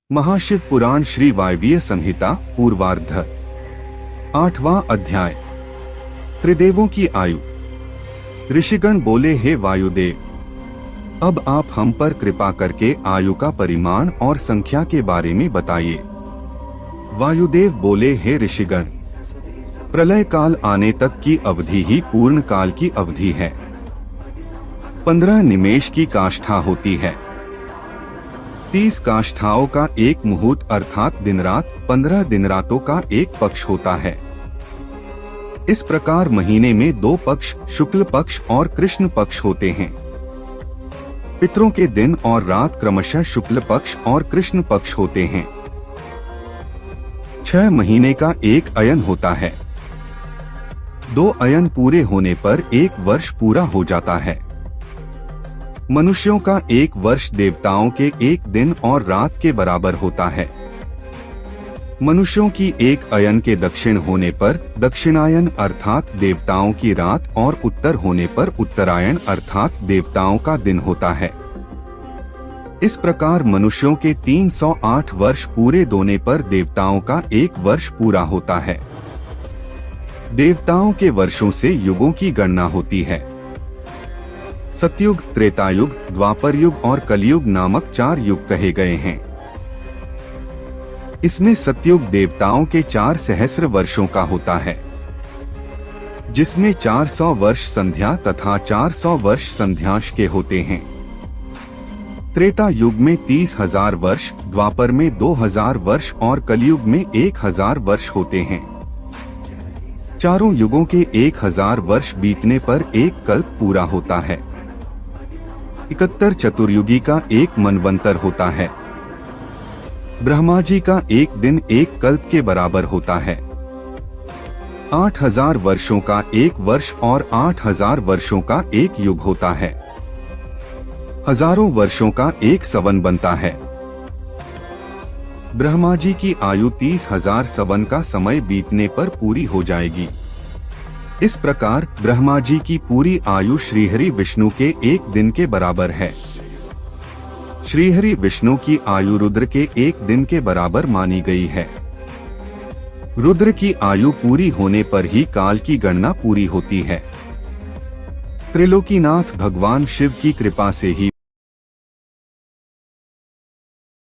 महाशिव पुराण श्री वायवीय संहिता पूर्वार्ध 8वां अध्याय। त्रिदेवों की आयु। ऋषिगण बोले, हे वायुदेव, अब आप हम पर कृपा करके आयु का परिमाण और संख्या के बारे में बताइए। वायुदेव बोले, हे ऋषिगण, प्रलय काल आने तक की अवधि ही पूर्ण काल की अवधि है। 15 निमेष की काष्ठा होती है। 30 काष्ठाओं का एक मुहूर्त अर्थात दिन रात, 15 दिन रातों का एक पक्ष होता है। इस प्रकार महीने में 2 पक्ष, शुक्ल पक्ष और कृष्ण पक्ष होते हैं। पितरों के दिन और रात क्रमशः शुक्ल पक्ष और कृष्ण पक्ष होते हैं। 6 महीने का एक अयन होता है। 2 अयन पूरे होने पर 1 वर्ष पूरा हो जाता है। मनुष्यों का 1 वर्ष देवताओं के 1 दिन और रात के बराबर होता है। मनुष्यों की 1 अयन के दक्षिण होने पर दक्षिणायन अर्थात देवताओं की रात और उत्तर होने पर उत्तरायण अर्थात देवताओं का दिन होता है। इस प्रकार मनुष्यों के 308 वर्ष पूरे होने पर देवताओं का 1 वर्ष पूरा होता है। देवताओं के वर्षों से युगों की गणना होती है। सतयुग, त्रेतायुग, द्वापर युग और कलयुग नामक 4 युग कहे गए हैं। इसमें सतयुग देवताओं के 4 सहस्र वर्षों का होता है, जिसमें 400 वर्ष संध्या तथा 400 वर्ष संध्यांश के होते हैं। त्रेता युग में 30,000 वर्ष, द्वापर में 2000 वर्ष और कलयुग में 1000 वर्ष होते हैं। चारों युगों के 1000 वर्ष बीतने पर एक कल्प पूरा होता है। 71 चतुर्युगी का एक मनवंतर होता है। ब्रह्मा जी का एक दिन एक कल्प के बराबर होता है। 8000 वर्षों का एक वर्ष और 8000 वर्षों का एक युग होता है। हजारों वर्षों का एक सवन बनता है। ब्रह्मा जी की आयु 30,000 सवन का समय बीतने पर पूरी हो जाएगी। इस प्रकार ब्रह्मा जी की पूरी आयु श्रीहरि विष्णु के 1 दिन के बराबर है। श्रीहरि विष्णु की आयु रुद्र के 1 दिन के बराबर मानी गई है। रुद्र की आयु पूरी होने पर ही काल की गणना पूरी होती है। त्रिलोकीनाथ भगवान शिव की कृपा से ही